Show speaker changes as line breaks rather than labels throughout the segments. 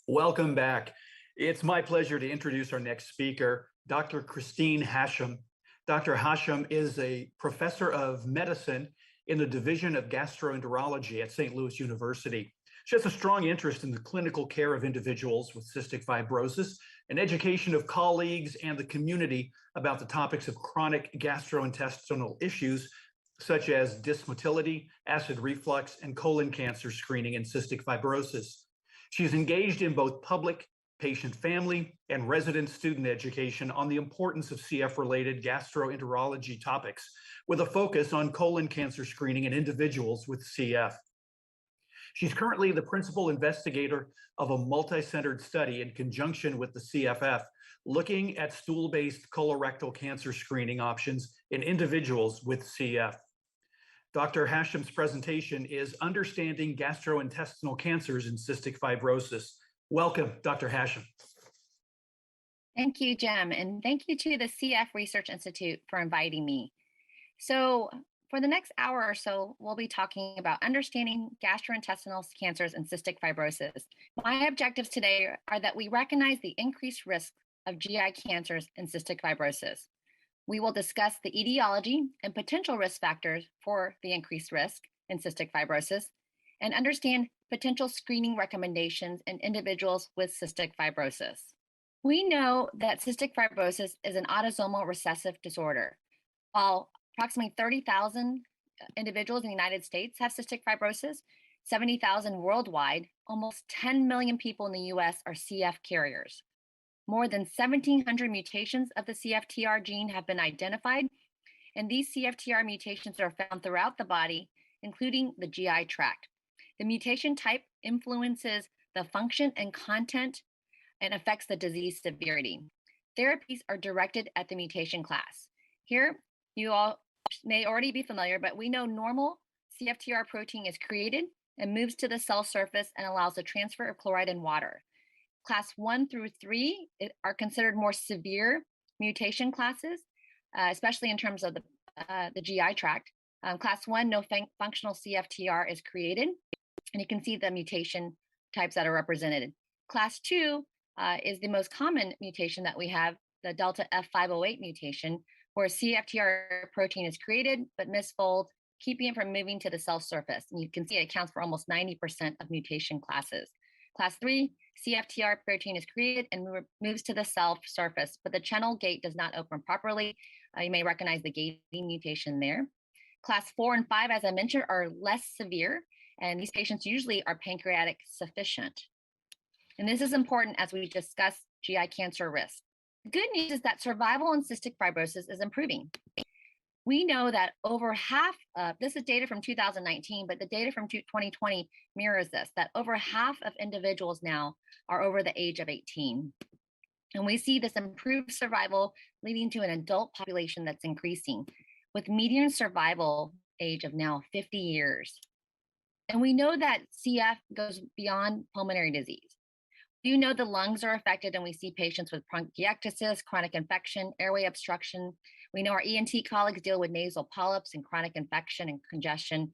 Welcome back. It's my pleasure to introduce our next speaker, Dr. Christine Hachem. Dr. Hachem is a professor of medicine in the Division of Gastroenterology at St. Louis University. She has a strong interest in the clinical care of individuals with cystic fibrosis and education of colleagues and the community about the topics of chronic gastrointestinal issues such as dysmotility, acid reflux, and colon cancer screening and cystic fibrosis. She's engaged in both public, patient family, and resident student education on the importance of CF-related gastroenterology topics, with a focus on colon cancer screening in individuals with CF. She's currently the principal investigator of a multi-centered study in conjunction with the CFF, looking at stool-based colorectal cancer screening options in individuals with CF. Dr. Hachem's presentation is Understanding Gastrointestinal Cancers and Cystic Fibrosis. Welcome, Dr. Hachem.
Thank you, Jim, and thank you to the CF Research Institute for inviting me. So for the next hour or so, we'll be talking about understanding gastrointestinal cancers and cystic fibrosis. My objectives today are that we recognize the increased risk of GI cancers and cystic fibrosis. We will discuss the etiology and potential risk factors for the increased risk in cystic fibrosis and understand potential screening recommendations in individuals with cystic fibrosis. We know that cystic fibrosis is an autosomal recessive disorder. While approximately 30,000 individuals in the United States have cystic fibrosis, 70,000 worldwide, almost 10 million people in the US are CF carriers. More than 1,700 mutations of the CFTR gene have been identified, and these CFTR mutations are found throughout the body, including the GI tract. The mutation type influences the function and content and affects the disease severity. Therapies are directed at the mutation class. Here, you all may already be familiar, but we know normal CFTR protein is created and moves to the cell surface and allows the transfer of chloride and water. Class 1 through 3 are considered more severe mutation classes, especially in terms of the GI tract. Class 1, no functional CFTR is created, and you can see the mutation types that are represented. Class 2 is the most common mutation that we have, the delta F508 mutation, where CFTR protein is created but misfolds, keeping it from moving to the cell surface. And you can see it accounts for almost 90% of mutation classes. Class 3, CFTR protein is created and moves to the cell surface, but the channel gate does not open properly. You may recognize the gating mutation there. Class 4 and 5, as I mentioned, are less severe, and these patients usually are pancreatic sufficient. And this is important as we discuss GI cancer risk. The good news is that survival in cystic fibrosis is improving. We know that over half, this is data from 2019, but the data from 2020 mirrors this, that over half of individuals now are over the age of 18. And we see this improved survival leading to an adult population that's increasing, with median survival age of now 50 years. And we know that CF goes beyond pulmonary disease. You know the lungs are affected, and we see patients with bronchiectasis, chronic infection, airway obstruction. We know our ENT colleagues deal with nasal polyps and chronic infection and congestion.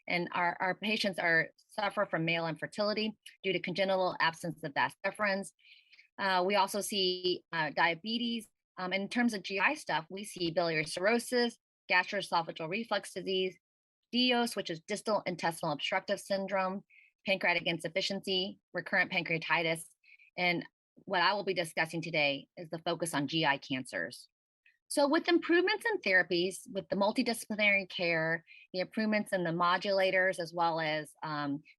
And our patients suffer from male infertility due to congenital absence of vas deferens. We also see diabetes. In terms of GI stuff, we see biliary cirrhosis, gastroesophageal reflux disease, DIOS, which is distal intestinal obstructive syndrome, pancreatic insufficiency, recurrent pancreatitis. And what I will be discussing today is the focus on GI cancers. So with improvements in therapies, with the multidisciplinary care, the improvements in the modulators, as well as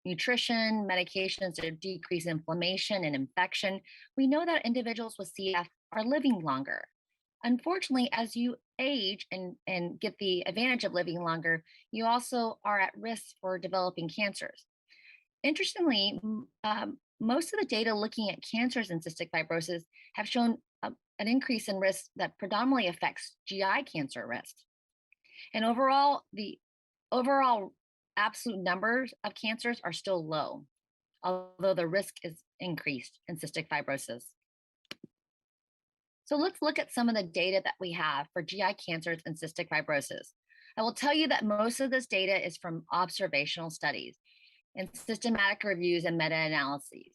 nutrition, medications to decrease inflammation and infection, we know that individuals with CF are living longer. Unfortunately, as you age and get the advantage of living longer, you also are at risk for developing cancers. Interestingly, most of the data looking at cancers in cystic fibrosis have shown an increase in risk that predominantly affects GI cancer risk. And overall, the overall absolute numbers of cancers are still low, although the risk is increased in cystic fibrosis. So let's look at some of the data that we have for GI cancers and cystic fibrosis. I will tell you that most of this data is from observational studies and systematic reviews and meta-analyses.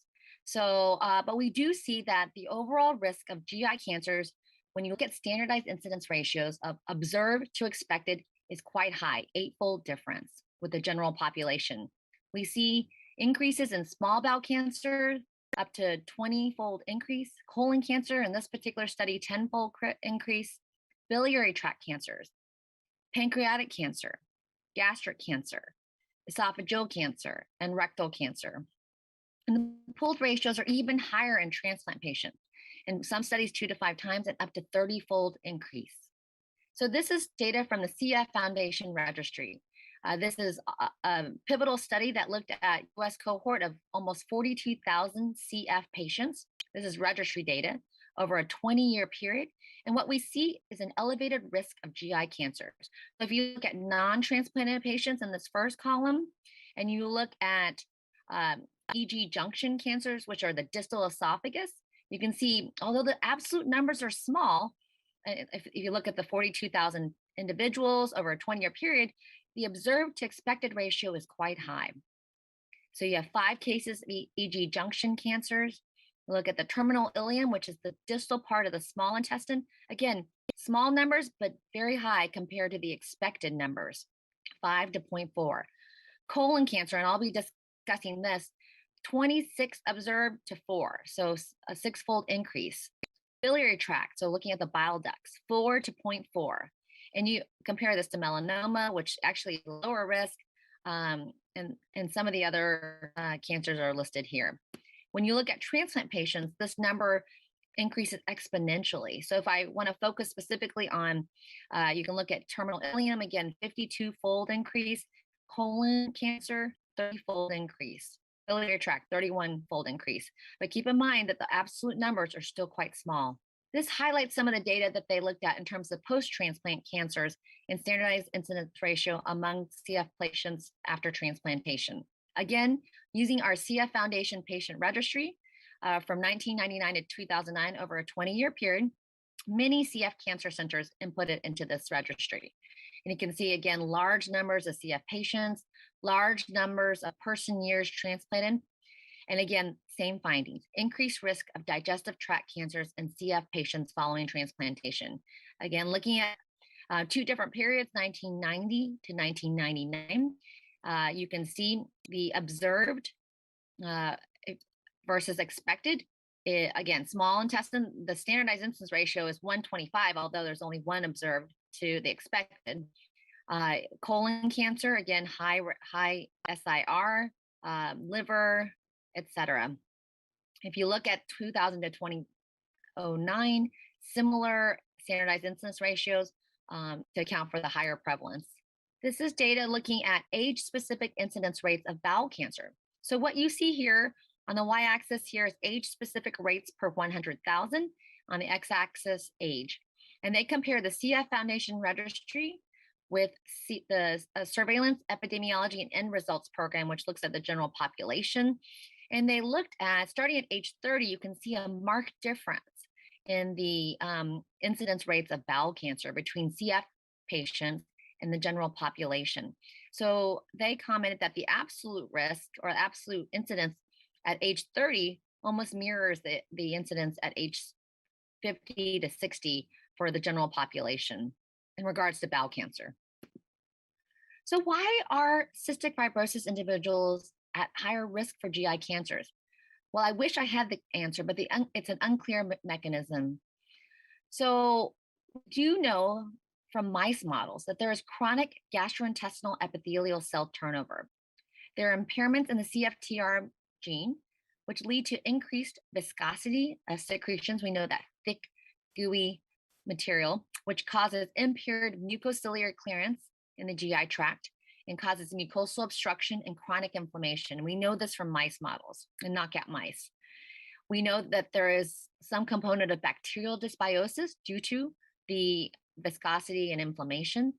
But we do see that the overall risk of GI cancers, when you look at standardized incidence ratios of observed to expected, is quite high, eightfold difference with the general population. We see increases in small bowel cancer, up to 20-fold increase, colon cancer, in this particular study, 10-fold increase, biliary tract cancers, pancreatic cancer, gastric cancer, esophageal cancer, and rectal cancer. And the pooled ratios are even higher in transplant patients. In some studies, 2 to 5 times and up to 30-fold increase. So this is data from the CF Foundation Registry. This is a pivotal study that looked at US cohort of almost 42,000 CF patients. This is registry data over a 20-year period. And what we see is an elevated risk of GI cancers. So if you look at non-transplanted patients in this first column, and you look at EG junction cancers, which are the distal esophagus, you can see, although the absolute numbers are small, if you look at the 42,000 individuals over a 20-year period, the observed to expected ratio is quite high. So you have 5 cases of EG junction cancers. Look at the terminal ileum, which is the distal part of the small intestine. Again, small numbers, but very high compared to the expected numbers, 5 to 0.4. Colon cancer, and I'll be discussing this, 26 observed to 4, so a 6-fold increase. Biliary tract, so looking at the bile ducts, 4 to 0.4. And you compare this to melanoma, which actually is lower risk, and some of the other cancers are listed here. When you look at transplant patients, this number increases exponentially. So if I want to focus specifically on, you can look at terminal ileum, again, 52-fold increase, colon cancer, 30-fold increase, biliary tract, 31-fold increase. But keep in mind that the absolute numbers are still quite small. This highlights some of the data that they looked at in terms of post-transplant cancers and standardized incidence ratio among CF patients after transplantation. Again, using our CF Foundation patient registry from 1999 to 2009 over a 20-year period, many CF cancer centers inputted into this registry. And you can see, again, large numbers of CF patients, large numbers of person years transplanted. And again, same findings, increased risk of digestive tract cancers in CF patients following transplantation. Again, looking at 2 different periods, 1990 to 1999, you can see the observed versus expected. Again, small intestine, the standardized incidence ratio is 125, although there's only 1 observed to the expected. Colon cancer, again, high SIR, liver, etc. If you look at 2000 to 2009, similar standardized incidence ratios to account for the higher prevalence. This is data looking at age-specific incidence rates of bowel cancer. So what you see here on the y-axis here is age-specific rates per 100,000, on the x-axis age. And they compare the CF Foundation Registry with the Surveillance, Epidemiology, and End Results Program, which looks at the general population. And they looked at, starting at age 30, you can see a marked difference in the incidence rates of bowel cancer between CF patients and the general population. So they commented that the absolute risk or absolute incidence at age 30 almost mirrors the incidence at age 50 to 60 for the general population in regards to bowel cancer. So why are cystic fibrosis individuals at higher risk for GI cancers? Well, I wish I had the answer, but it's an unclear mechanism. So do you know from mice models that there is chronic gastrointestinal epithelial cell turnover? There are impairments in the CFTR gene, which lead to increased viscosity of secretions. We know that thick, gooey material, which causes impaired mucociliary clearance in the GI tract and causes mucosal obstruction and chronic inflammation. We know this from mice models and knockout mice. We know that there is some component of bacterial dysbiosis due to the viscosity and inflammation.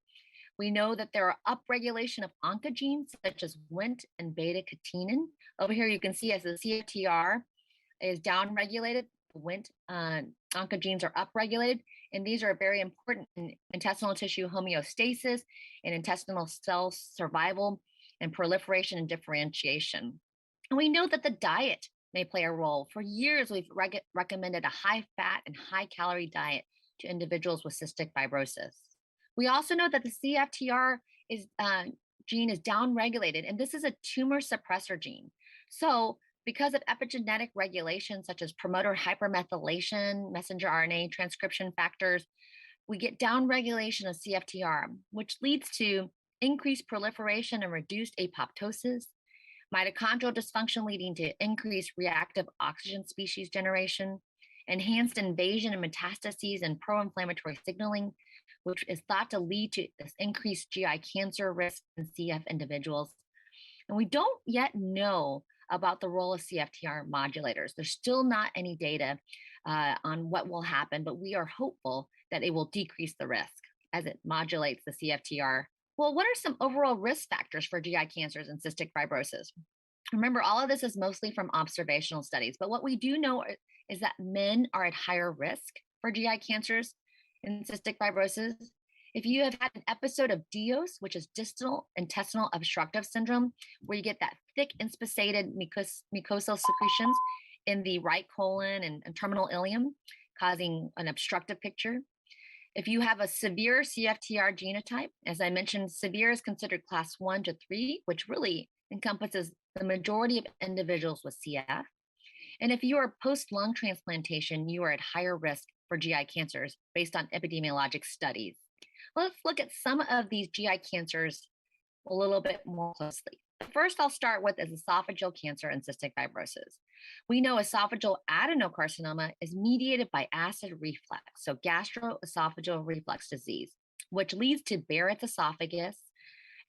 We know that there are upregulation of oncogenes such as Wnt and beta-catenin. Over here, you can see as the CFTR is downregulated, Wnt oncogenes are upregulated, and these are very important in intestinal tissue homeostasis and intestinal cell survival and proliferation and differentiation. And we know that the diet may play a role. For years, we've recommended a high fat and high calorie diet to individuals with cystic fibrosis. We also know that the CFTR gene is downregulated, and this is a tumor suppressor gene. So, because of epigenetic regulation, such as promoter hypermethylation, messenger RNA transcription factors, we get downregulation of CFTR, which leads to increased proliferation and reduced apoptosis, mitochondrial dysfunction leading to increased reactive oxygen species generation, enhanced invasion and metastases and pro-inflammatory signaling, which is thought to lead to this increased GI cancer risk in CF individuals. And we don't yet know about the role of CFTR modulators. There's still not any data on what will happen, but we are hopeful that it will decrease the risk as it modulates the CFTR. Well, what are some overall risk factors for GI cancers and cystic fibrosis? Remember, all of this is mostly from observational studies, but what we do know is that men are at higher risk for GI cancers and cystic fibrosis. If you have had an episode of DIOS, which is distal intestinal obstructive syndrome, where you get that thick inspissated mucosal secretions in the right colon and terminal ileum, causing an obstructive picture. If you have a severe CFTR genotype, as I mentioned, severe is considered class 1 to 3, which really encompasses the majority of individuals with CF. And if you are post-lung transplantation, you are at higher risk for GI cancers based on epidemiologic studies. Let's look at some of these GI cancers a little bit more closely. First, I'll start with is esophageal cancer and cystic fibrosis. We know esophageal adenocarcinoma is mediated by acid reflux, so gastroesophageal reflux disease, which leads to Barrett's esophagus.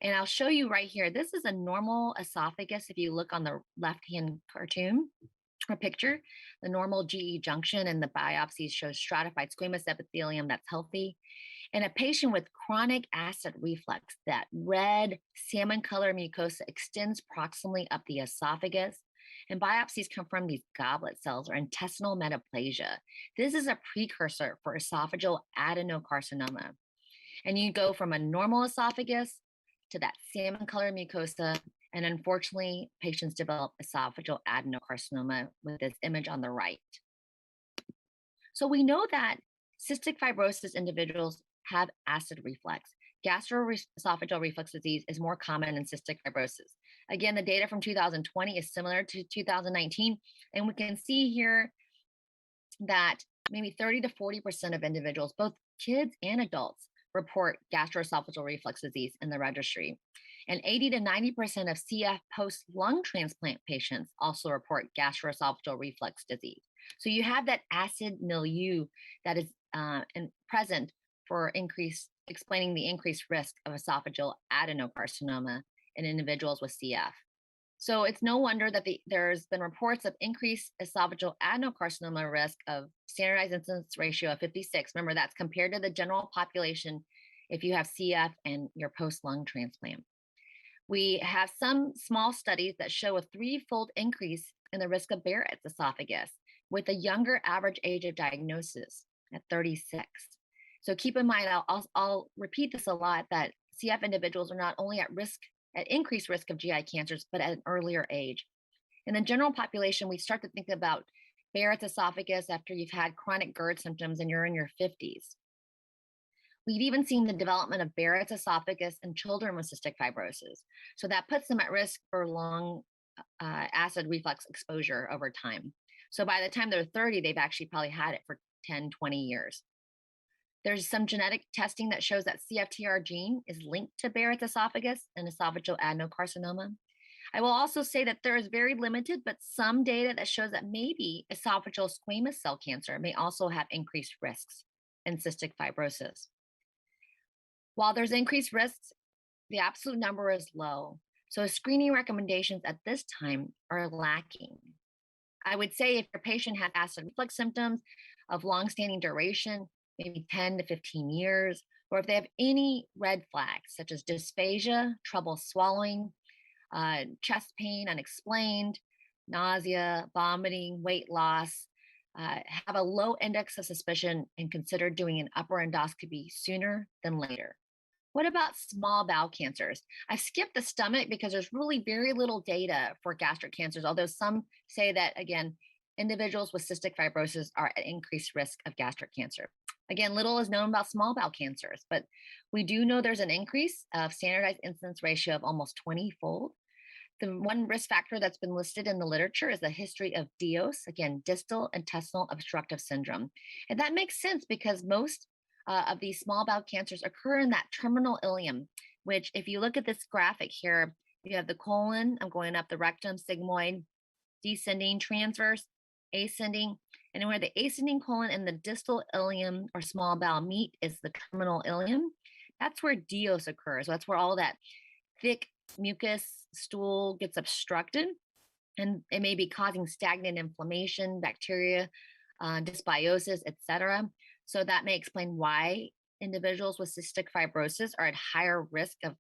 And I'll show you right here. This is a normal esophagus. If you look on the left-hand cartoon or picture, the normal GE junction and the biopsies show stratified squamous epithelium that's healthy. In a patient with chronic acid reflux, that red salmon color mucosa extends proximally up the esophagus, and biopsies confirm these goblet cells or intestinal metaplasia. This is a precursor for esophageal adenocarcinoma. And you go from a normal esophagus to that salmon color mucosa, and unfortunately, patients develop esophageal adenocarcinoma with this image on the right. So we know that cystic fibrosis individuals have acid reflux. Gastroesophageal reflux disease is more common in cystic fibrosis. Again, the data from 2020 is similar to 2019, and we can see here that maybe 30 to 40% of individuals, both kids and adults, report gastroesophageal reflux disease in the registry. And 80 to 90% of CF post-lung transplant patients also report gastroesophageal reflux disease. So you have that acid milieu that is present for explaining the increased risk of esophageal adenocarcinoma in individuals with CF. So it's no wonder that there's been reports of increased esophageal adenocarcinoma risk of standardized incidence ratio of 56. Remember, that's compared to the general population if you have CF and your post-lung transplant. We have some small studies that show a 3-fold increase in the risk of Barrett's esophagus with a younger average age of diagnosis at 36. So keep in mind, I'll repeat this a lot, that CF individuals are not only at increased risk of GI cancers, but at an earlier age. In the general population, we start to think about Barrett's esophagus after you've had chronic GERD symptoms and you're in your 50s. We've even seen the development of Barrett's esophagus in children with cystic fibrosis. So that puts them at risk for long acid reflux exposure over time. So by the time they're 30, they've actually probably had it for 10, 20 years. There's some genetic testing that shows that CFTR gene is linked to Barrett's esophagus and esophageal adenocarcinoma. I will also say that there is very limited, but some data that shows that maybe esophageal squamous cell cancer may also have increased risks in cystic fibrosis. While there's increased risks, the absolute number is low. So screening recommendations at this time are lacking. I would say if your patient has acid reflux symptoms of longstanding duration, maybe 10 to 15 years, or if they have any red flags such as dysphagia, trouble swallowing, chest pain unexplained, nausea, vomiting, weight loss, have a low index of suspicion and consider doing an upper endoscopy sooner than later. What about small bowel cancers? I skipped the stomach because there's really very little data for gastric cancers, although some say that, again, individuals with cystic fibrosis are at increased risk of gastric cancer. Again, little is known about small bowel cancers, but we do know there's an increase of standardized incidence ratio of almost 20-fold. The one risk factor that's been listed in the literature is the history of DIOS, again, distal intestinal obstructive syndrome. And that makes sense because most of these small bowel cancers occur in that terminal ileum, which, if you look at this graphic here, you have the colon, I'm going up the rectum, sigmoid, descending, transverse, ascending. And where the ascending colon and the distal ileum or small bowel meet is the terminal ileum. That's where DIOS occurs. That's where all that thick mucus stool gets obstructed, and it may be causing stagnant inflammation, bacteria, dysbiosis, etc. So that may explain why individuals with cystic fibrosis are at higher risk of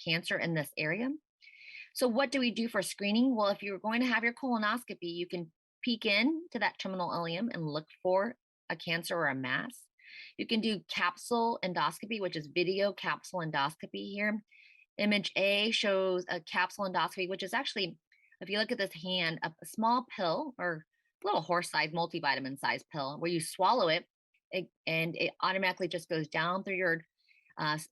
cancer in this area. So what do we do for screening? Well, if you're going to have your colonoscopy, you can peek in to that terminal ileum and look for a cancer or a mass. You can do capsule endoscopy, which is video capsule endoscopy here. Image A shows a capsule endoscopy, which is actually, if you look at this hand, a small pill or a little horse-sized multivitamin-sized pill where you swallow it, and it automatically just goes down through your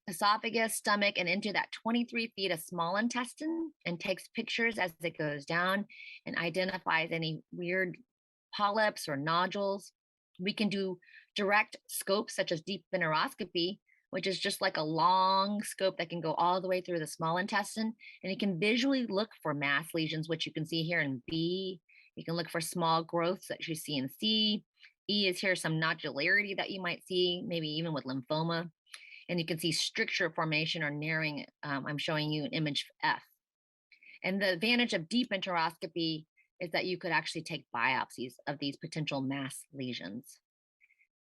esophagus, stomach, and into that 23 feet of small intestine and takes pictures as it goes down and identifies any weird polyps or nodules. We can do direct scopes such as deep enteroscopy, which is just like a long scope that can go all the way through the small intestine. And you can visually look for mass lesions, which you can see here in B. You can look for small growths that you see in C. E is here some nodularity that you might see, maybe even with lymphoma. And you can see stricture formation or narrowing. I'm showing you an image F. And the advantage of deep enteroscopy is that you could actually take biopsies of these potential mass lesions.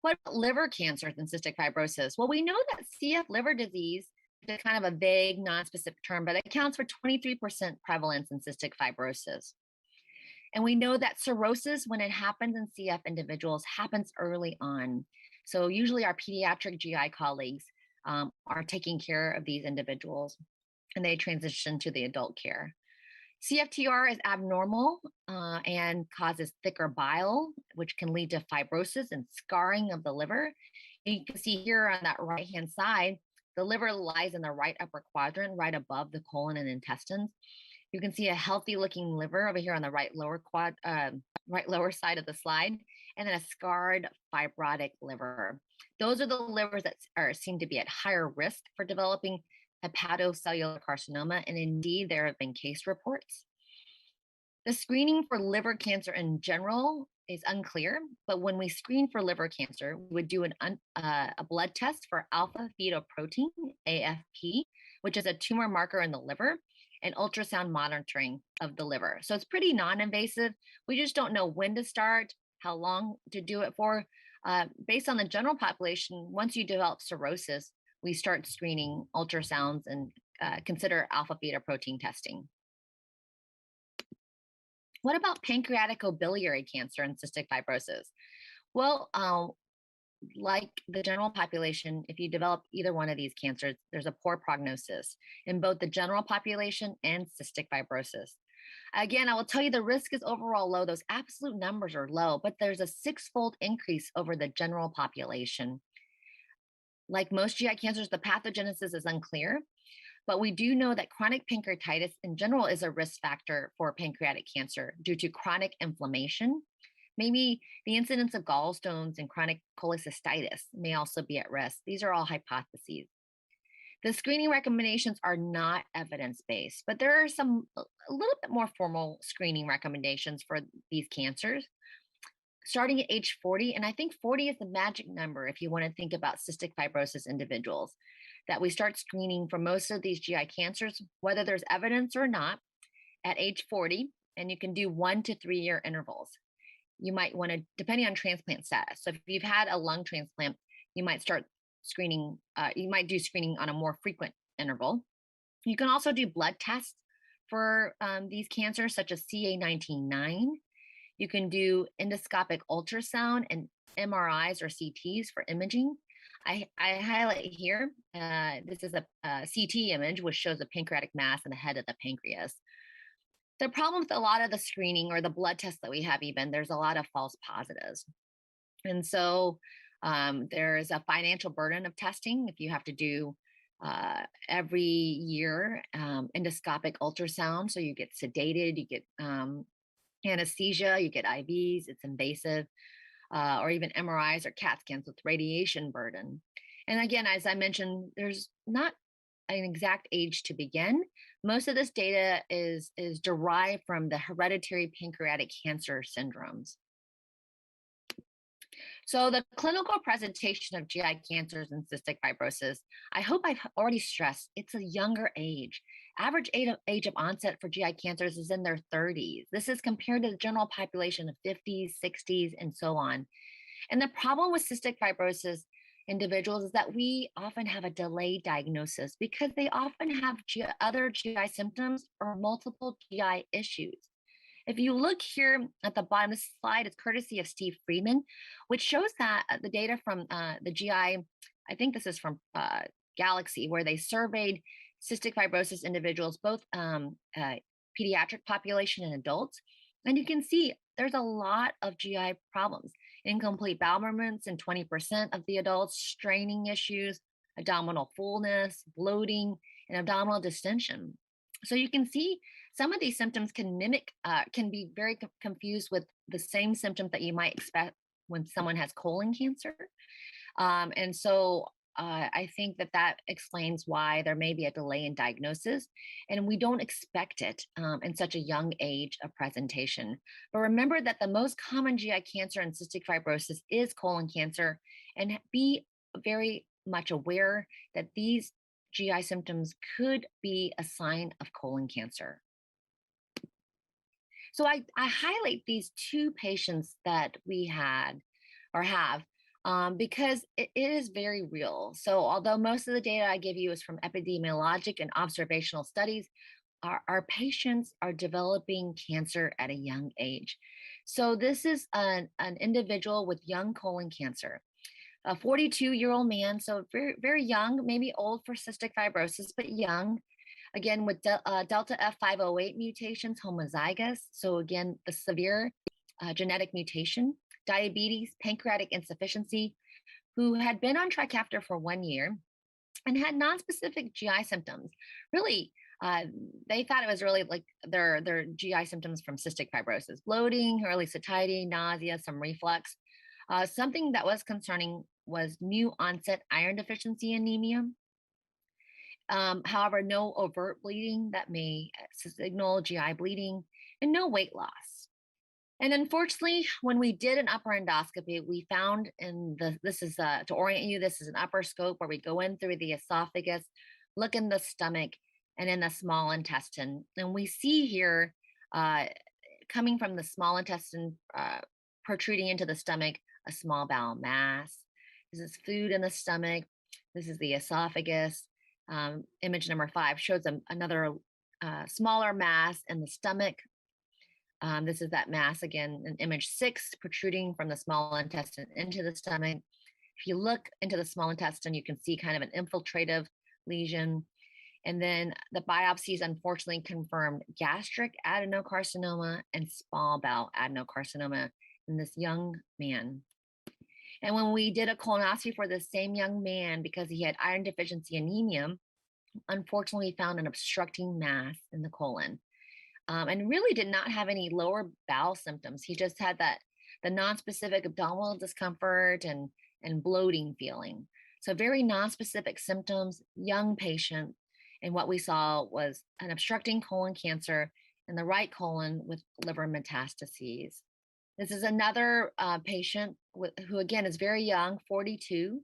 What about liver cancers and cystic fibrosis? Well, we know that CF liver disease is kind of a vague, non-specific term, but it accounts for 23% prevalence in cystic fibrosis. And we know that cirrhosis, when it happens in CF individuals, happens early on. So usually our pediatric GI colleagues are taking care of these individuals, and they transition to the adult care. CFTR is abnormal and causes thicker bile, which can lead to fibrosis and scarring of the liver. And you can see here on that right-hand side, the liver lies in the right upper quadrant, right above the colon and intestines. You can see a healthy-looking liver over here on the right lower side of the slide, and then a scarred fibrotic liver. Those are the livers that seem to be at higher risk for developing hepatocellular carcinoma, and indeed there have been case reports. The screening for liver cancer in general is unclear, but when we screen for liver cancer, we would do a blood test for alpha fetoprotein, AFP, which is a tumor marker in the liver, and ultrasound monitoring of the liver. So it's pretty non-invasive. We just don't know when to start, how long to do it for. Based on the general population, once you develop cirrhosis, we start screening ultrasounds and consider alpha fetoprotein testing. What about pancreaticobiliary cancer and cystic fibrosis? Well, like the general population, if you develop either one of these cancers, there's a poor prognosis in both the general population and cystic fibrosis. Again, I will tell you the risk is overall low. Those absolute numbers are low, but there's a 6-fold increase over the general population. Like most GI cancers, the pathogenesis is unclear, but we do know that chronic pancreatitis in general is a risk factor for pancreatic cancer due to chronic inflammation. Maybe the incidence of gallstones and chronic cholecystitis may also be at risk. These are all hypotheses. The screening recommendations are not evidence-based, but there are a little bit more formal screening recommendations for these cancers. Starting at age 40, and I think 40 is the magic number if you want to think about cystic fibrosis individuals, that we start screening for most of these GI cancers, whether there's evidence or not, at age 40, and you can do 1 to 3 year intervals. You might want to, depending on transplant status. So if you've had a lung transplant, you might start screening, you might do screening on a more frequent interval. You can also do blood tests for these cancers, such as CA19-9. You can do endoscopic ultrasound and MRIs or CTs for imaging. I highlight here, this is a CT image, which shows a pancreatic mass in the head of the pancreas. The problem with a lot of the screening or the blood tests that we have, even, there's a lot of false positives. And so there's a financial burden of testing. If you have to do every year endoscopic ultrasound, so you get sedated, you get anesthesia, you get IVs, it's invasive, or even MRIs or CAT scans with radiation burden. And again, as I mentioned, there's not an exact age to begin. Most of this data is derived from the hereditary pancreatic cancer syndromes. So the clinical presentation of GI cancers and cystic fibrosis, I hope I've already stressed, it's a younger age. Average age of onset for GI cancers is in their 30s. This is compared to the general population of 50s, 60s, and so on. And the problem with cystic fibrosis individuals is that we often have a delayed diagnosis because they often have other GI symptoms or multiple GI issues. If you look here at the bottom, this slide is courtesy of Steve Friedman, which shows that the data from the GI, I think this is from Galaxy, where they surveyed cystic fibrosis individuals, both pediatric population and adults. And you can see there's a lot of GI problems: incomplete bowel movements in 20% of the adults, straining issues, abdominal fullness, bloating, and abdominal distension. So you can see some of these symptoms can can be very confused with the same symptoms that you might expect when someone has colon cancer. And so I think that that explains why there may be a delay in diagnosis, and we don't expect it in such a young age of presentation. But remember that the most common GI cancer and cystic fibrosis is colon cancer, and be very much aware that these GI symptoms could be a sign of colon cancer. So I highlight these two patients that we had or have because it is very real. So although most of the data I give you is from epidemiologic and observational studies, our patients are developing cancer at a young age. So this is an individual with young colon cancer, a 42-year-old man, so very, very young, maybe old for cystic fibrosis, but young. Again, with delta F508 mutations, homozygous. So again, the severe genetic mutation, diabetes, pancreatic insufficiency, who had been on Trikafta for 1 year and had nonspecific GI symptoms. Really, they thought it was really like their GI symptoms from cystic fibrosis: bloating, early satiety, nausea, some reflux. Something that was concerning was new onset iron deficiency anemia. However, no overt bleeding that may signal GI bleeding, and no weight loss. And unfortunately, when we did an upper endoscopy, we found this is to orient you, this is an upper scope where we go in through the esophagus, look in the stomach, and in the small intestine. And we see here, coming from the small intestine, protruding into the stomach, a small bowel mass. This is food in the stomach. This is the esophagus. Image number 5 shows another smaller mass in the stomach. This is that mass again in image 6, protruding from the small intestine into the stomach. If you look into the small intestine, you can see kind of an infiltrative lesion. And then the biopsies unfortunately confirmed gastric adenocarcinoma and small bowel adenocarcinoma in this young man. And when we did a colonoscopy for the same young man, because he had iron deficiency anemia, unfortunately found an obstructing mass in the colon, and really did not have any lower bowel symptoms. He just had the nonspecific abdominal discomfort and bloating feeling. So very nonspecific symptoms, young patient. And what we saw was an obstructing colon cancer in the right colon with liver metastases. This is another patient who, again, is very young, 42,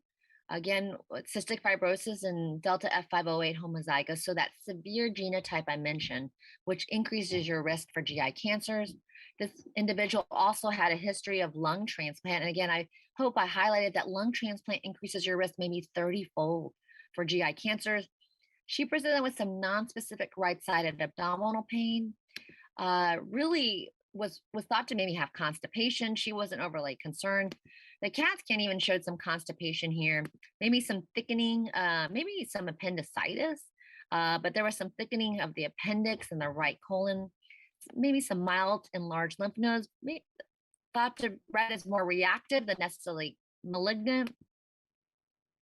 again, with cystic fibrosis and delta F508 homozygous. So that severe genotype I mentioned, which increases your risk for GI cancers. This individual also had a history of lung transplant. And again, I hope I highlighted that lung transplant increases your risk maybe 30-fold for GI cancers. She presented with some nonspecific right-sided abdominal pain, really was thought to maybe have constipation. She wasn't overly concerned. The CAT scan even showed some constipation here, maybe some thickening, maybe some appendicitis, but there was some thickening of the appendix and the right colon, maybe some mild enlarged lymph nodes, thought to read as more reactive than necessarily malignant.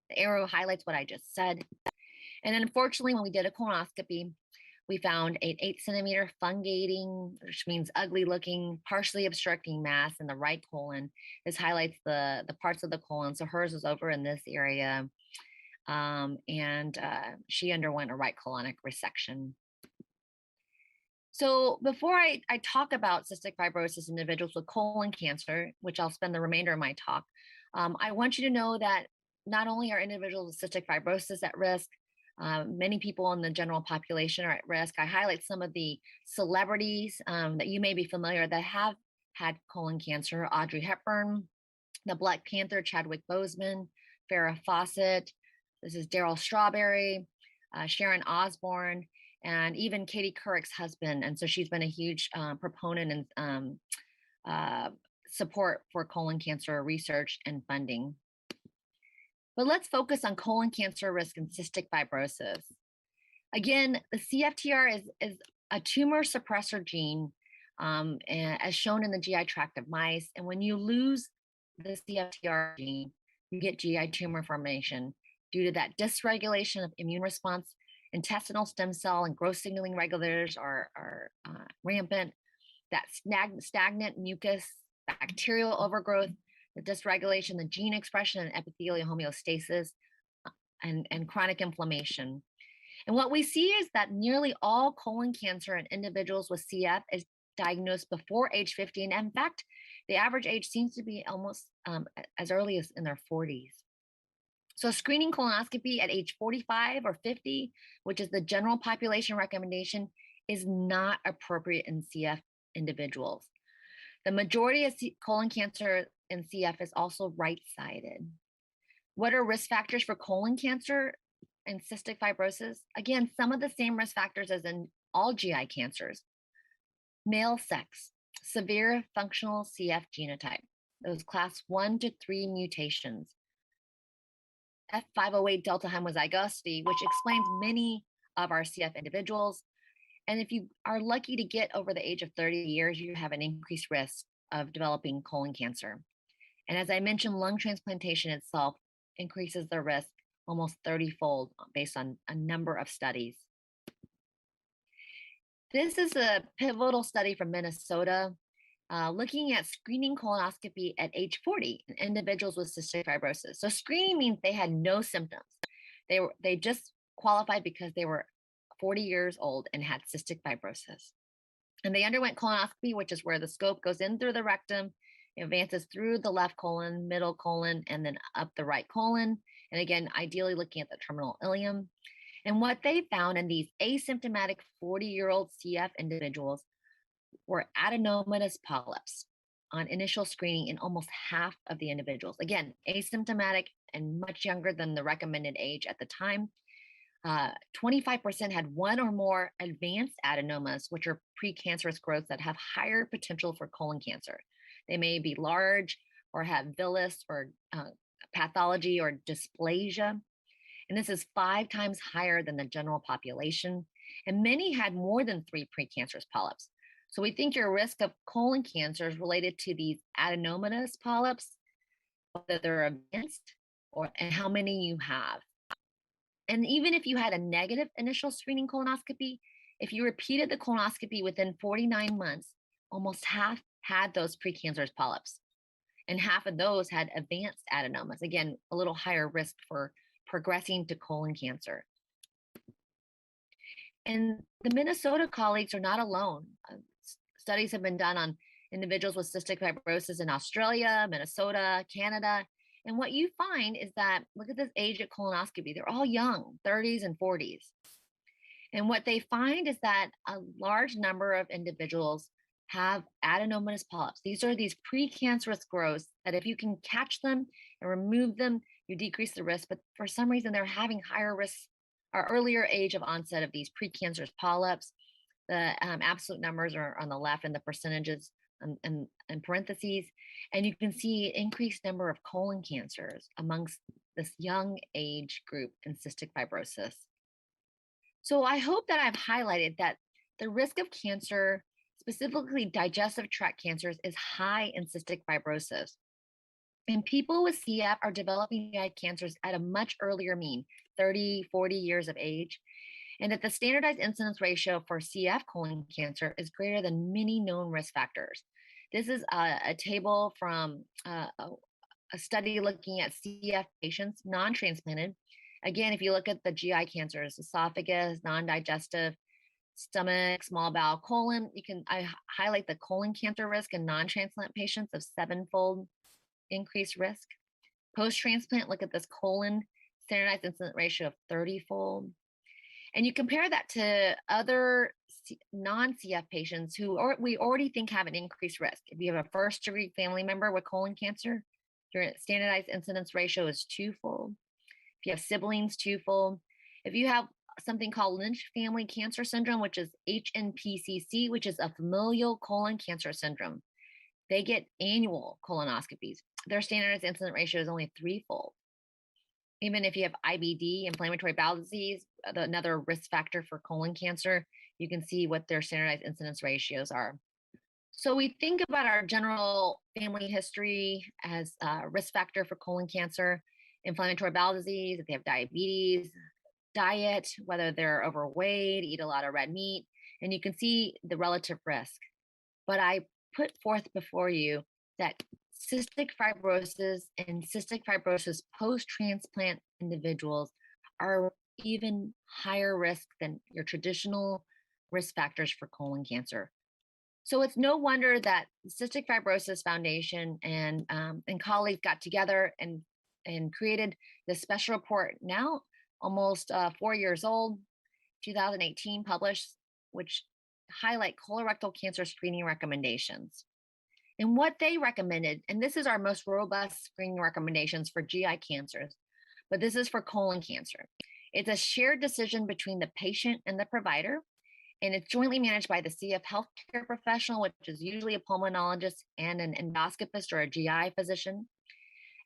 The arrow highlights what I just said. And unfortunately, when we did a colonoscopy, we found an 8 centimeter fungating, which means ugly looking, partially obstructing mass in the right colon. This highlights the parts of the colon. So hers was over in this area. And she underwent a right colonic resection. So before I talk about cystic fibrosis in individuals with colon cancer, which I'll spend the remainder of my talk, I want you to know that not only are individuals with cystic fibrosis at risk, many people in the general population are at risk. I highlight some of the celebrities that you may be familiar that have had colon cancer: Audrey Hepburn, the Black Panther, Chadwick Boseman, Farrah Fawcett. This is Daryl Strawberry, Sharon Osbourne, and even Katie Couric's husband. And so she's been a huge proponent and support for colon cancer research and funding. But let's focus on colon cancer risk and cystic fibrosis. Again, the CFTR is a tumor suppressor gene, as shown in the GI tract of mice. And when you lose the CFTR gene, you get GI tumor formation due to that dysregulation of immune response. Intestinal stem cell and growth signaling regulators are rampant. That stagnant mucus, bacterial overgrowth, the dysregulation, the gene expression, and epithelial homeostasis, and chronic inflammation. And what we see is that nearly all colon cancer in individuals with CF is diagnosed before age 50. And in fact, the average age seems to be almost as early as in their 40s. So screening colonoscopy at age 45 or 50, which is the general population recommendation, is not appropriate in CF individuals. The majority of colon cancer in CF is also right-sided. What are risk factors for colon cancer and cystic fibrosis? Again, some of the same risk factors as in all GI cancers. Male sex, severe functional CF genotype, those class 1 to 3 mutations. F508 delta homozygosity, which explains many of our CF individuals. And if you are lucky to get over the age of 30 years, you have an increased risk of developing colon cancer. And as I mentioned, lung transplantation itself increases the risk almost 30-fold based on a number of studies. This is a pivotal study from Minnesota looking at screening colonoscopy at age 40 in individuals with cystic fibrosis. So screening means they had no symptoms. They just qualified because they were 40 years old and had cystic fibrosis. And they underwent colonoscopy, which is where the scope goes in through the rectum, it advances through the left colon, middle colon, and then up the right colon. And again, ideally looking at the terminal ileum. And what they found in these asymptomatic 40-year-old CF individuals were adenomatous polyps on initial screening in almost half of the individuals. Again, asymptomatic and much younger than the recommended age at the time. 25% had one or more advanced adenomas, which are precancerous growths that have higher potential for colon cancer. They may be large or have villus or pathology or dysplasia. And this is 5 times higher than the general population. And many had more than 3 precancerous polyps. So we think your risk of colon cancer is related to these adenomatous polyps, whether they're advanced and how many you have. And even if you had a negative initial screening colonoscopy, if you repeated the colonoscopy within 49 months, almost half had those precancerous polyps. And half of those had advanced adenomas. Again, a little higher risk for progressing to colon cancer. And the Minnesota colleagues are not alone. Studies have been done on individuals with cystic fibrosis in Australia, Minnesota, Canada. And what you find is that, look at this age at colonoscopy, they're all young, 30s and 40s. And what they find is that a large number of individuals have adenomatous polyps. These are these precancerous growths that if you can catch them and remove them, you decrease the risk. But for some reason, they're having higher risks or earlier age of onset of these precancerous polyps. The absolute numbers are on the left and the percentages in parentheses, and you can see increased number of colon cancers amongst this young age group in cystic fibrosis. So I hope that I've highlighted that the risk of cancer, specifically digestive tract cancers, is high in cystic fibrosis. And people with CF are developing GI cancers at a much earlier mean, 30, 40 years of age, and that the standardized incidence ratio for CF colon cancer is greater than many known risk factors. This is a table from a study looking at CF patients, non-transplanted. Again, if you look at the GI cancers, esophagus, non-digestive, stomach, small bowel, colon, I highlight the colon cancer risk in non-transplant patients of 7-fold increased risk. Post-transplant, look at this colon standardized incidence ratio of 30-fold. And you compare that to other non-CF patients who we already think have an increased risk. If you have a first-degree family member with colon cancer, your standardized incidence ratio is 2-fold. If you have siblings, 2-fold. If you have something called Lynch family cancer syndrome, which is HNPCC, which is a familial colon cancer syndrome, they get annual colonoscopies. Their standardized incidence ratio is only 3-fold. Even if you have IBD, inflammatory bowel disease, another risk factor for colon cancer, you can see what their standardized incidence ratios are. So we think about our general family history as a risk factor for colon cancer, inflammatory bowel disease, if they have diabetes, diet, whether they're overweight, eat a lot of red meat, and you can see the relative risk. But I put forth before you that cystic fibrosis and cystic fibrosis post-transplant individuals are even higher risk than your traditional risk factors for colon cancer. So it's no wonder that the Cystic Fibrosis Foundation and colleagues got together and created this special report, now almost 4 years old, 2018 published, which highlight colorectal cancer screening recommendations. And what they recommended, and this is our most robust screening recommendations for GI cancers, but this is for colon cancer. It's a shared decision between the patient and the provider, and it's jointly managed by the CF healthcare professional, which is usually a pulmonologist and an endoscopist or a GI physician.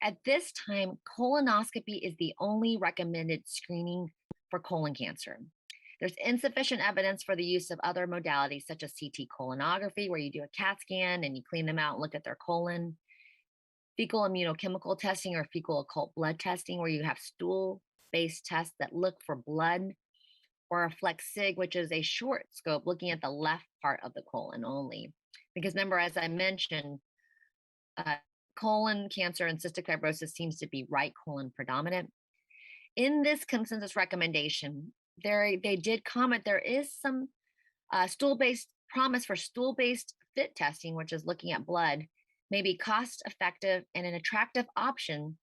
At this time, colonoscopy is the only recommended screening for colon cancer. There's insufficient evidence for the use of other modalities such as CT colonography, where you do a CAT scan and you clean them out and look at their colon, fecal immunochemical testing or fecal occult blood testing, where you have stool-based tests that look for blood, or a FLEX-SIG, which is a short scope looking at the left part of the colon only. Because remember, as I mentioned, colon cancer and cystic fibrosis seems to be right colon predominant. In this consensus recommendation, they did comment there is some stool-based promise for stool-based FIT testing, which is looking at blood, may be cost-effective and an attractive option,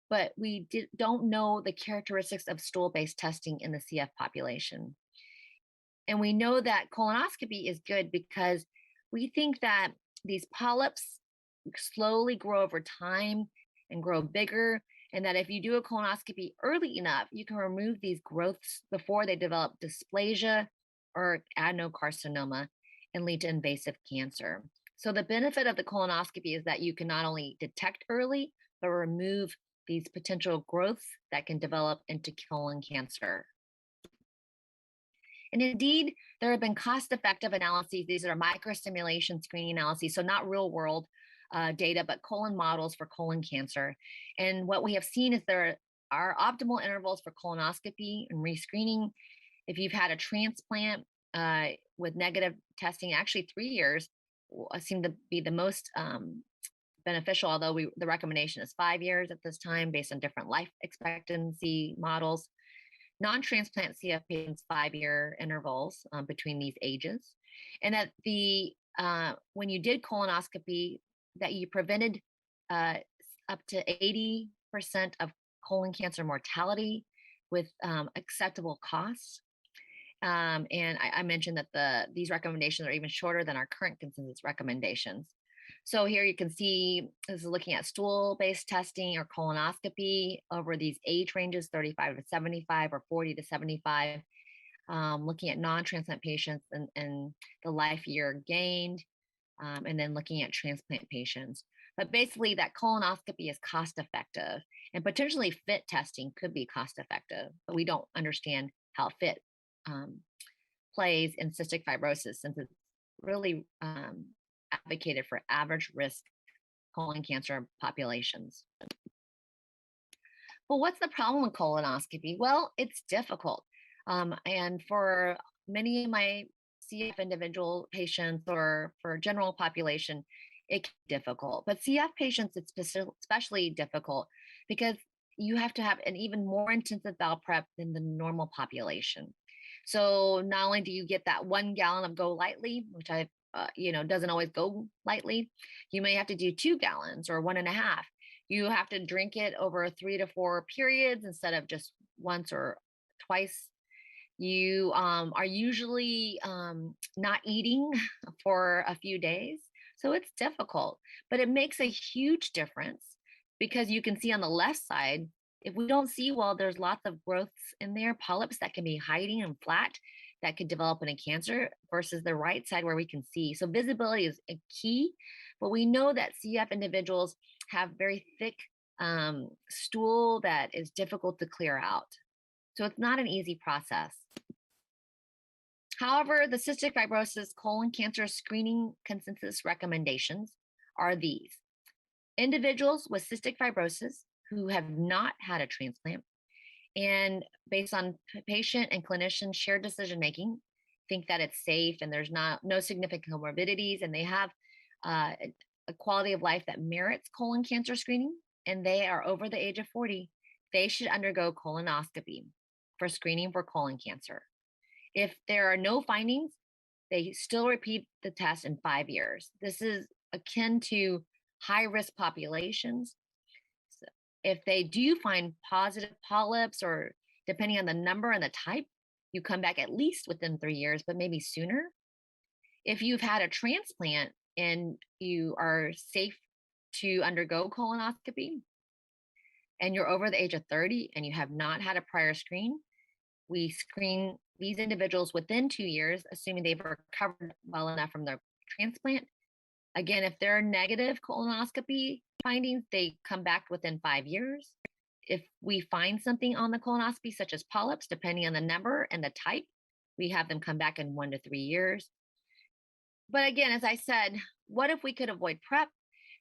but we don't know the characteristics of stool-based testing in the CF population. And we know that colonoscopy is good because we think that these polyps slowly grow over time and grow bigger, and that if you do a colonoscopy early enough, you can remove these growths before they develop dysplasia or adenocarcinoma and lead to invasive cancer. So the benefit of the colonoscopy is that you can not only detect early, but remove these potential growths that can develop into colon cancer. And indeed, there have been cost-effective analyses. These are microstimulation screening analyses, so not real-world data, but colon models for colon cancer. And what we have seen is there are optimal intervals for colonoscopy and rescreening. If you've had a transplant with negative testing, actually 3 years seem to be the most beneficial, although the recommendation is 5 years at this time based on different life expectancy models. Non-transplant CF patients, 5-year intervals between these ages. And that when you did colonoscopy, that you prevented up to 80% of colon cancer mortality with acceptable costs. And I mentioned that these recommendations are even shorter than our current consensus recommendations. So here you can see this is looking at stool-based testing or colonoscopy over these age ranges, 35 to 75 or 40 to 75, looking at non-transplant patients and the life year gained. and then looking at transplant patients. But basically, that colonoscopy is cost effective, and potentially FIT testing could be cost effective, but we don't understand how FIT plays in cystic fibrosis since it's really advocated for average risk colon cancer populations. Well, what's the problem with colonoscopy? Well, it's difficult. And for many of my CF individual patients or for general population, it can be difficult. But CF patients, it's especially difficult because you have to have an even more intensive bowel prep than the normal population. So not only do you get that 1 gallon of Go Lightly, which doesn't always go lightly, you may have to do 2 gallons or 1.5. You have to drink it over 3 to 4 periods instead of just once or twice. You are usually not eating for a few days. So it's difficult, but it makes a huge difference because you can see on the left side, if we don't see well, there's lots of growths in there, polyps that can be hiding and flat that could develop in a cancer versus the right side where we can see. So visibility is a key, but we know that CF individuals have very thick stool that is difficult to clear out. So it's not an easy process. However, the cystic fibrosis colon cancer screening consensus recommendations are these. Individuals with cystic fibrosis who have not had a transplant and based on patient and clinician shared decision making, think that it's safe and there's no significant comorbidities and they have a quality of life that merits colon cancer screening and they are over the age of 40, they should undergo colonoscopy for screening for colon cancer. If there are no findings, they still repeat the test in 5 years. This is akin to high risk populations. So if they do find positive polyps or depending on the number and the type, you come back at least within 3 years, but maybe sooner. If you've had a transplant and you are safe to undergo colonoscopy and you're over the age of 30 and you have not had a prior screen, we screen these individuals within 2 years, assuming they've recovered well enough from their transplant. Again, if there are negative colonoscopy findings, they come back within 5 years. If we find something on the colonoscopy, such as polyps, depending on the number and the type, we have them come back in 1 to 3 years. But again, as I said, what if we could avoid PrEP?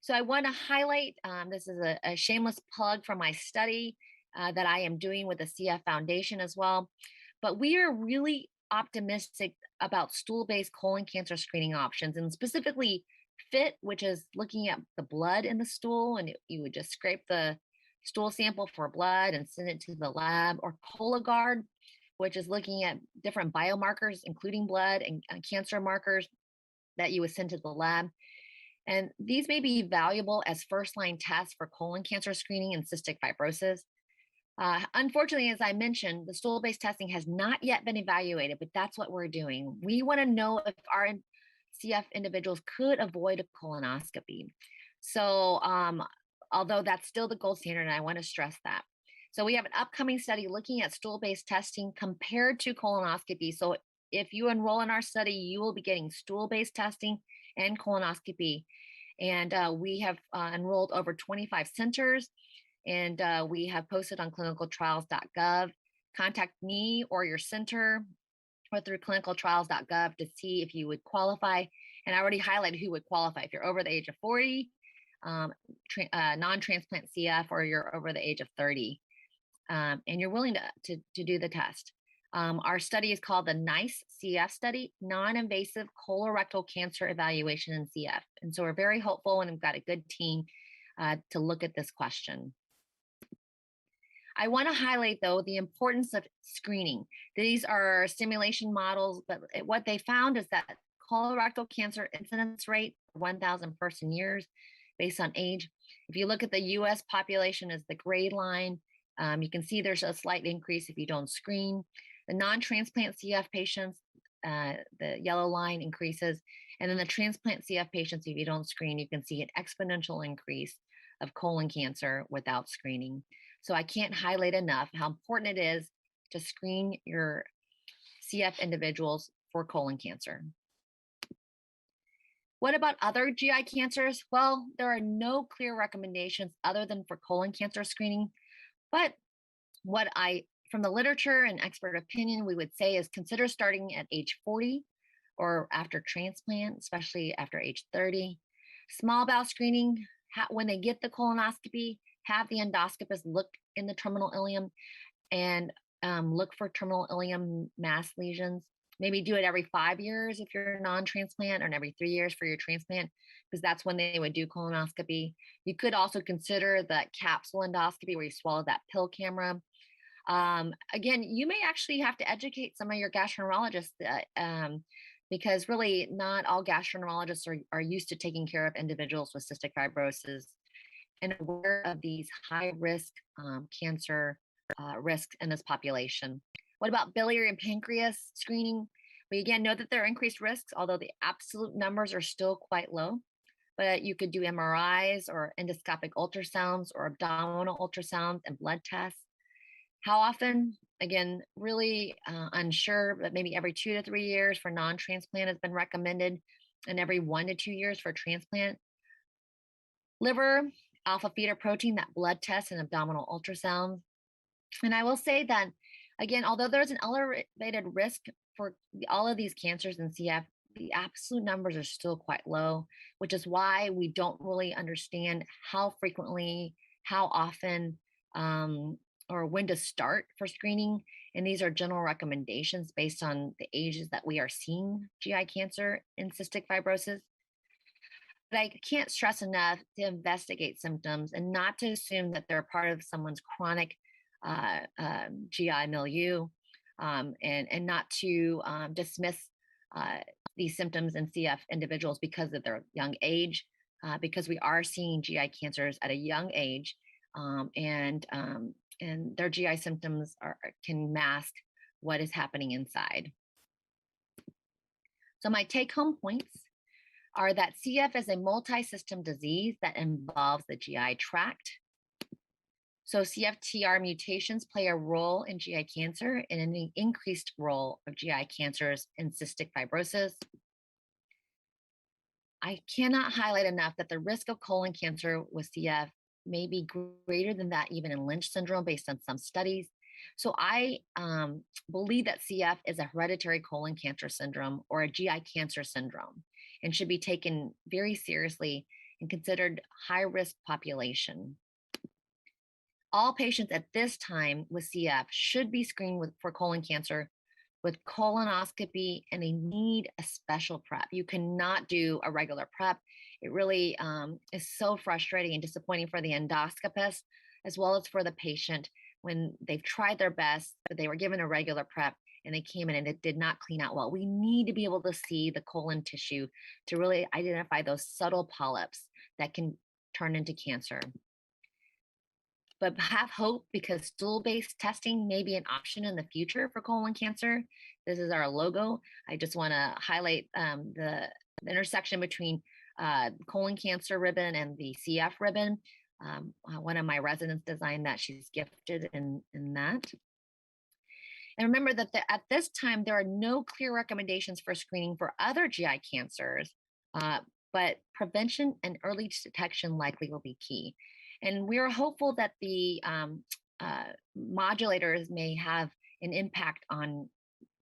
So I want to highlight, this is a shameless plug for my study that I am doing with the CF Foundation as well. But we are really optimistic about stool-based colon cancer screening options, and specifically FIT, which is looking at the blood in the stool, and you would just scrape the stool sample for blood and send it to the lab, or Cologuard, which is looking at different biomarkers, including blood and cancer markers that you would send to the lab. And these may be valuable as first-line tests for colon cancer screening and cystic fibrosis. Unfortunately, as I mentioned, the stool-based testing has not yet been evaluated, but that's what we're doing. We want to know if our CF individuals could avoid a colonoscopy. So although that's still the gold standard, and I want to stress that. So we have an upcoming study looking at stool-based testing compared to colonoscopy. So if you enroll in our study, you will be getting stool-based testing and colonoscopy. And we have enrolled over 25 centers, and we have posted on clinicaltrials.gov. Contact me or your center or through clinicaltrials.gov to see if you would qualify. And I already highlighted who would qualify. If you're over the age of 40, non-transplant CF, or you're over the age of 30, and you're willing to do the test. Our study is called the NICE CF study, non-invasive colorectal cancer evaluation in CF. And so we're very hopeful, and we've got a good team to look at this question. I want to highlight, though, the importance of screening. These are simulation models, but what they found is that colorectal cancer incidence rate, 1,000 person years based on age. If you look at the US population as the gray line, you can see there's a slight increase if you don't screen. The non-transplant CF patients, the yellow line increases. And then the transplant CF patients, if you don't screen, you can see an exponential increase of colon cancer without screening. So I can't highlight enough how important it is to screen your CF individuals for colon cancer. What about other GI cancers? Well, there are no clear recommendations other than for colon cancer screening. But from the literature and expert opinion, we would say is consider starting at age 40 or after transplant, especially after age 30. Small bowel screening, when they get the colonoscopy, have the endoscopist look in the terminal ileum and look for terminal ileum mass lesions. Maybe do it every 5 years if you're non-transplant, or every 3 years for your transplant, because that's when they would do colonoscopy. You could also consider that capsule endoscopy where you swallow that pill camera. Again, you may actually have to educate some of your gastroenterologists because really not all gastroenterologists are used to taking care of individuals with cystic fibrosis and aware of these high risk cancer risks in this population. What about biliary and pancreas screening? We again know that there are increased risks, although the absolute numbers are still quite low. But you could do MRIs or endoscopic ultrasounds or abdominal ultrasounds and blood tests. How often? Again, really unsure, but maybe every 2 to 3 years for non-transplant has been recommended, and every 1 to 2 years for transplant. Liver, alpha fetoprotein, that blood test and abdominal ultrasound. And I will say that, again, although there's an elevated risk for all of these cancers in CF, the absolute numbers are still quite low, which is why we don't really understand how frequently, how often, or when to start for screening. And these are general recommendations based on the ages that we are seeing GI cancer and cystic fibrosis. But I can't stress enough to investigate symptoms and not to assume that they're part of someone's chronic GI milieu, and not to dismiss these symptoms in CF individuals because of their young age, because we are seeing GI cancers at a young age, and their GI symptoms can mask what is happening inside. So my take-home points are that CF is a multi-system disease that involves the GI tract. So CFTR mutations play a role in GI cancer and an increased role of GI cancers in cystic fibrosis. I cannot highlight enough that the risk of colon cancer with CF may be greater than that even in Lynch syndrome based on some studies. So I believe that CF is a hereditary colon cancer syndrome or a GI cancer syndrome and should be taken very seriously and considered high-risk population. All patients at this time with CF should be screened for colon cancer with colonoscopy, and they need a special prep. You cannot do a regular prep. It really is so frustrating and disappointing for the endoscopist as well as for the patient when they've tried their best, but they were given a regular prep and they came in and it did not clean out well. We need to be able to see the colon tissue to really identify those subtle polyps that can turn into cancer. But have hope, because stool-based testing may be an option in the future for colon cancer. This is our logo. I just want to highlight the intersection between colon cancer ribbon and the CF ribbon. One of my residents designed that. She's gifted in that. And remember that at this time, there are no clear recommendations for screening for other GI cancers, but prevention and early detection likely will be key. And we are hopeful that the modulators may have an impact on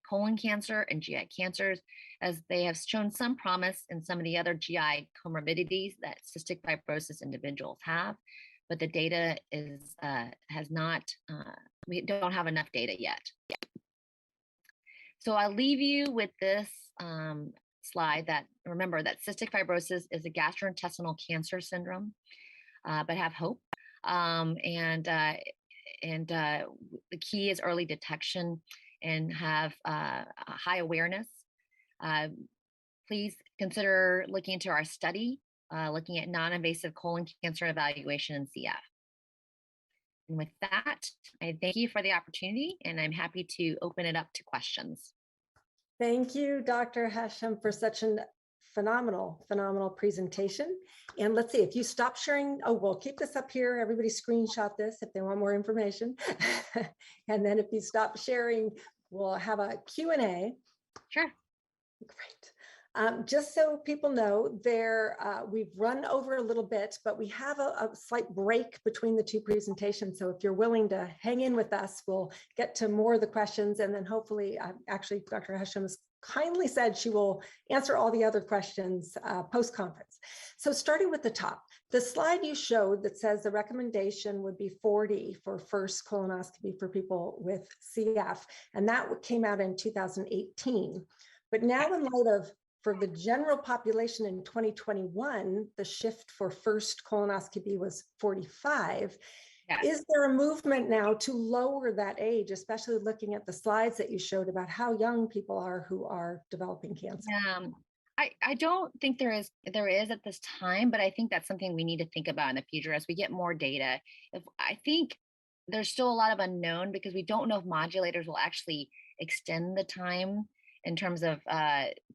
colon cancer and GI cancers, as they have shown some promise in some of the other GI comorbidities that cystic fibrosis individuals have. But the data has not, we don't have enough data yet. So I'll leave you with this slide that, remember that cystic fibrosis is a gastrointestinal cancer syndrome. But have hope. The key is early detection and have a high awareness. Please consider looking into our study, looking at non-invasive colon cancer evaluation in CF. And with that, I thank you for the opportunity, and I'm happy to open it up to questions.
Thank you, Dr. Hachem, for such a phenomenal presentation. And let's see, if you stop sharing, we'll keep this up here. Everybody screenshot this if they want more information. And then if you stop sharing, we'll have a Q&A.
Sure.
Great. Just so people know, we've run over a little bit, but we have a slight break between the two presentations. So if you're willing to hang in with us, we'll get to more of the questions. And then hopefully, actually, Dr. Hachem has kindly said she will answer all the other questions post-conference. So starting with the top, the slide you showed that says the recommendation would be 40 for first colonoscopy for people with CF. And that came out in 2018. But now in light of for the general population in 2021, the shift for first colonoscopy was 45. Yes. Is there a movement now to lower that age, especially looking at the slides that you showed about how young people are who are developing cancer?
I don't think there is at this time, but I think that's something we need to think about in the future as we get more data. I think there's still a lot of unknown because we don't know if modulators will actually extend the time in terms of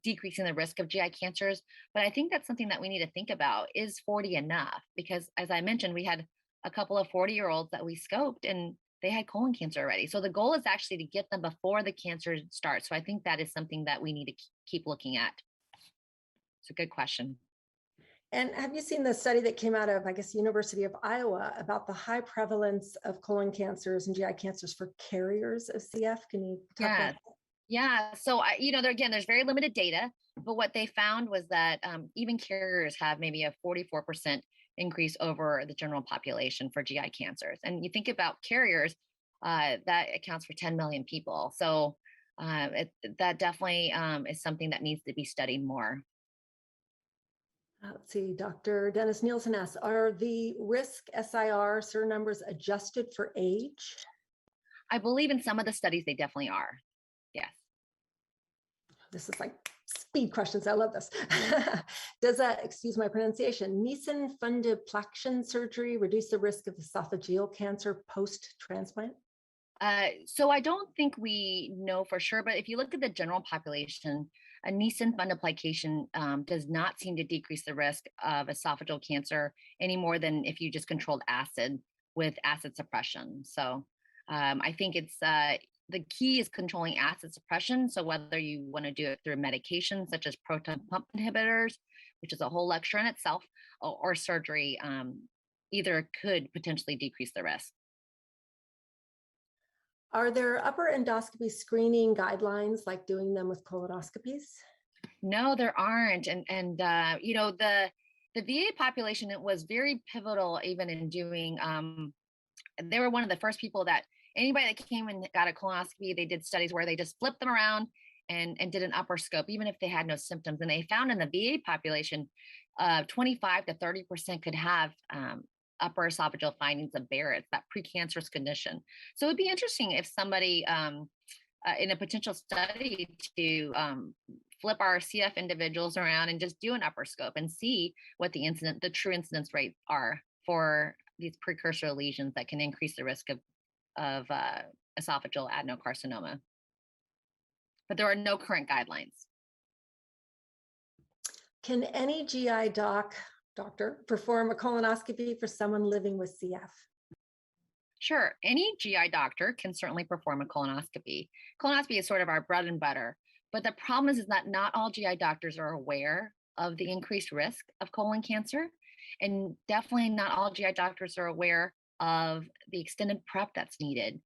decreasing the risk of GI cancers. But I think that's something that we need to think about. Is 40 enough? Because as I mentioned, we had a couple of 40-year-olds that we scoped and they had colon cancer already. So the goal is actually to get them before the cancer starts. So I think that is something that we need to keep looking at. It's a good question.
And have you seen the study that came out of, I guess, University of Iowa about the high prevalence of colon cancers and GI cancers for carriers of CF? Can you talk about that?
Yeah, so there's very limited data, but what they found was that even carriers have maybe a 44% increase over the general population for GI cancers. And you think about carriers, that accounts for 10 million people. So that definitely is something that needs to be studied more.
Let's see, Dr. Dennis Nielsen asks, are the risk SIR numbers adjusted for age?
I believe in some of the studies, they definitely are. Yes.
This is like speed questions. I love this. Does excuse my pronunciation, Nissen fundoplication surgery reduce the risk of esophageal cancer post-transplant?
So I don't think we know for sure, but if you look at the general population, a Nissen fundoplication does not seem to decrease the risk of esophageal cancer any more than if you just controlled acid with acid suppression. So I think it's the key is controlling acid suppression. So whether you want to do it through medication such as proton pump inhibitors, which is a whole lecture in itself, or surgery, either could potentially decrease the risk.
Are there upper endoscopy screening guidelines like doing them with colonoscopies?
No, there aren't. And the VA population, it was very pivotal even in doing, they were one of the first people that anybody that came and got a colonoscopy, they did studies where they just flipped them around and did an upper scope, even if they had no symptoms. And they found in the VA population, 25 to 30% could have upper esophageal findings of Barrett's, that precancerous condition. So it'd be interesting if somebody in a potential study to flip our CF individuals around and just do an upper scope and see what the true incidence rates are for these precursor lesions that can increase the risk of esophageal adenocarcinoma. But there are no current guidelines.
Can any GI doctor perform a colonoscopy for someone living with CF?
Sure, any GI doctor can certainly perform a colonoscopy. Colonoscopy is sort of our bread and butter, but the problem is that not all GI doctors are aware of the increased risk of colon cancer, and definitely not all GI doctors are aware of the extended prep that's needed.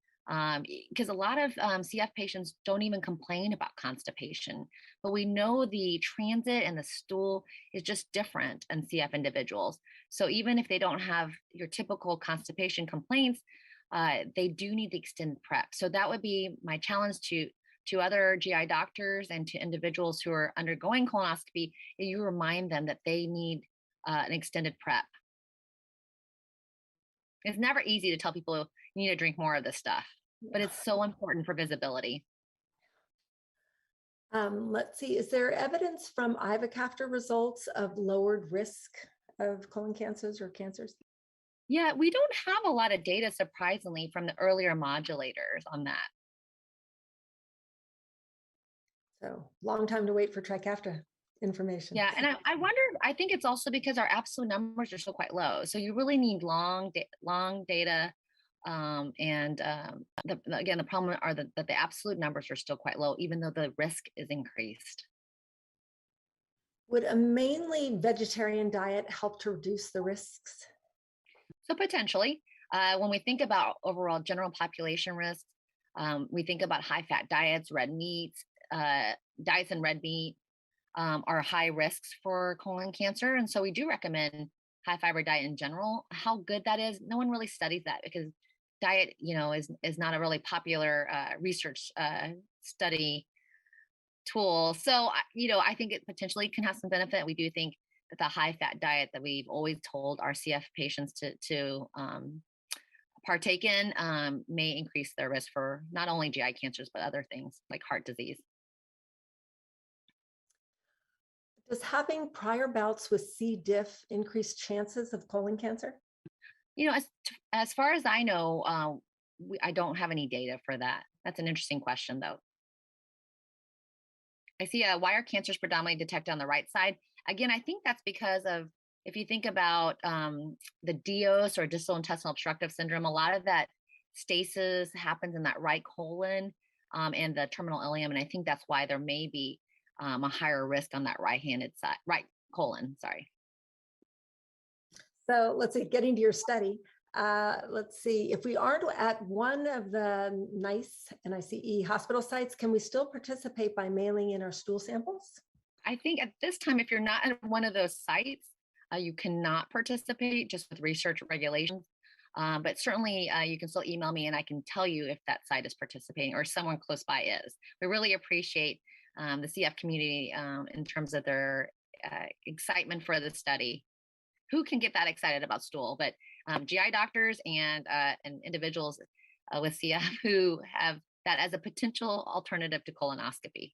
Because a lot of CF patients don't even complain about constipation, but we know the transit and the stool is just different in CF individuals. So even if they don't have your typical constipation complaints, they do need the extended prep. So that would be my challenge to other GI doctors and to individuals who are undergoing colonoscopy. You remind them that they need an extended prep. It's never easy to tell people you need to drink more of this stuff, but it's so important for visibility.
Let's see, is there evidence from ivacaftor results of lowered risk of colon cancers or cancers?
Yeah, we don't have a lot of data, surprisingly, from the earlier modulators on that.
So long time to wait for Trikafta information.
Yeah, and I wonder, I think it's also because our absolute numbers are still quite low. So you really need long data. Again, the problem are that the absolute numbers are still quite low, even though the risk is increased.
Would a mainly vegetarian diet help to reduce the risks?
So potentially, when we think about overall general population risks, we think about high fat diets, red meats, diets in red meat are high risks for colon cancer. And so we do recommend high fiber diet in general. How good that is, no one really studies that because diet, is not a really popular research study tool. So, I think it potentially can have some benefit. We do think that the high fat diet that we've always told our CF patients to partake in may increase their risk for not only GI cancers, but other things like heart disease.
Does having prior bouts with C. diff increase chances of colon cancer?
As far as I know, I don't have any data for that. That's an interesting question, though. I see why are cancers predominantly detected on the right side? Again, I think that's because of if you think about the DOS or distal intestinal obstructive syndrome, a lot of that stasis happens in that right colon and the terminal ileum, and I think that's why there may be a higher risk on that right-handed side, right colon. Sorry.
So let's see, getting to your study. Let's see, if we aren't at one of the NICE, NICE hospital sites, can we still participate by mailing in our stool samples?
I think at this time, if you're not at one of those sites, you cannot participate just with research regulations. But certainly you can still email me and I can tell you if that site is participating or someone close by is. We really appreciate the CF community in terms of their excitement for the study. Who can get that excited about stool? But GI doctors and individuals with CF who have that as a potential alternative to colonoscopy.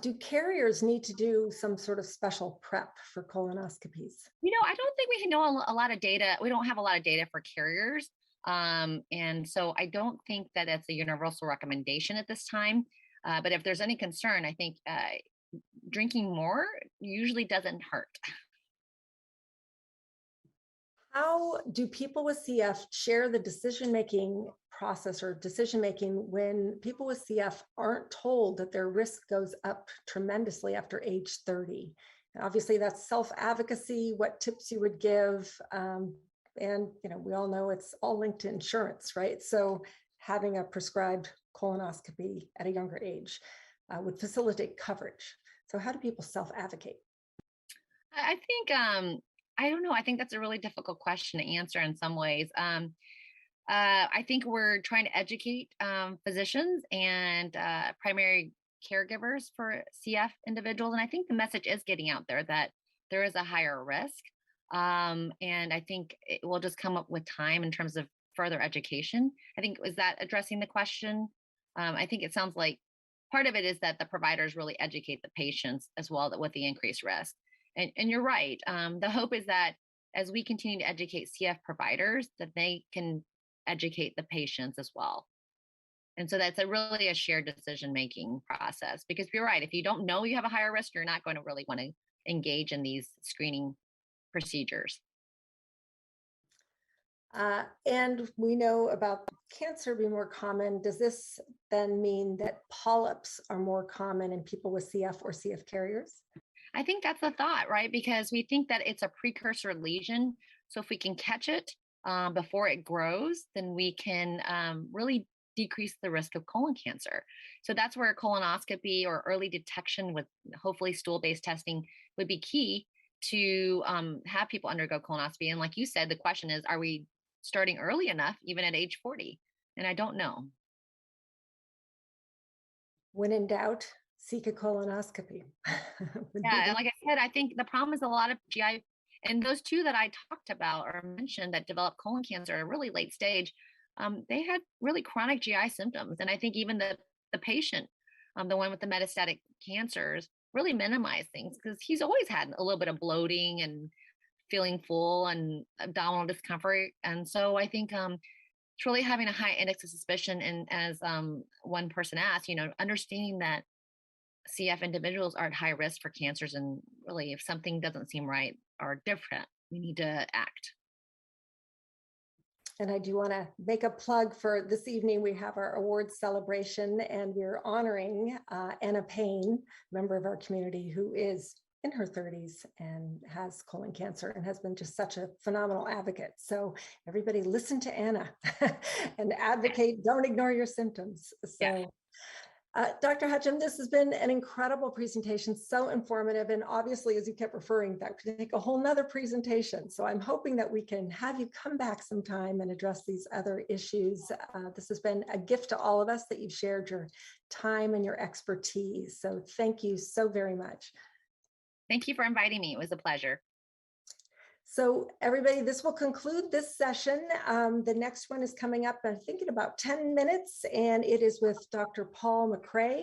Do carriers need to do some sort of special prep for colonoscopies?
I don't think we know a lot of data. We don't have a lot of data for carriers. And so I don't think that it's a universal recommendation at this time. But if there's any concern, I think drinking more usually doesn't hurt.
How do people with CF share the decision-making process or decision-making when people with CF aren't told that their risk goes up tremendously after age 30? And obviously that's self-advocacy, what tips you would give. And we all know it's all linked to insurance, right? So having a prescribed colonoscopy at a younger age would facilitate coverage. So how do people self-advocate?
I think, I don't know. I think that's a really difficult question to answer in some ways. I think we're trying to educate physicians and primary caregivers for CF individuals. And I think the message is getting out there that there is a higher risk. And I think it will just come up with time in terms of further education. I think, is that addressing the question? I think it sounds like part of it is that the providers really educate the patients as well with the increased risk. And you're right. The hope is that as we continue to educate CF providers, that they can educate the patients as well. And so that's really a shared decision-making process, because you're right. If you don't know you have a higher risk, you're not going to really want to engage in these screening procedures.
And we know about cancer being more common. Does this then mean that polyps are more common in people with CF or CF carriers?
I think that's the thought, right? Because we think that it's a precursor lesion. So if we can catch it before it grows, then we can really decrease the risk of colon cancer. So that's where colonoscopy or early detection with hopefully stool-based testing would be key to have people undergo colonoscopy. And like you said, the question is, are we starting early enough, even at age 40? And I don't know.
When in doubt, seek a colonoscopy.
Yeah, and like I said, I think the problem is a lot of GI, and those two that I talked about or mentioned that developed colon cancer at a really late stage, they had really chronic GI symptoms. And I think even the patient, the one with the metastatic cancers, really minimized things because he's always had a little bit of bloating and feeling full and abdominal discomfort. And so I think it's really having a high index of suspicion. And as one person asked, understanding that CF individuals are at high risk for cancers, and really if something doesn't seem right or different, we need to act.
And I do want to make a plug for this evening. We have our awards celebration, and we're honoring Anna Payne, member of our community who is in her 30s and has colon cancer and has been just such a phenomenal advocate. So everybody listen to Anna and advocate, don't ignore your symptoms. So Dr. Hachem, this has been an incredible presentation, so informative. And obviously, as you kept referring, that could take a whole nother presentation. So I'm hoping that we can have you come back sometime and address these other issues. This has been a gift to all of us that you've shared your time and your expertise. So thank you so very much.
Thank you for inviting me. It was a pleasure.
So everybody, this will conclude this session. The next one is coming up, I think, in about 10 minutes, and it is with Dr. Paul McRae.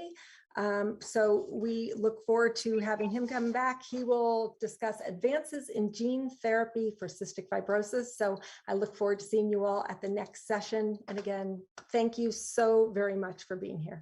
So we look forward to having him come back. He will discuss advances in gene therapy for cystic fibrosis. So I look forward to seeing you all at the next session. And again, thank you so very much for being here.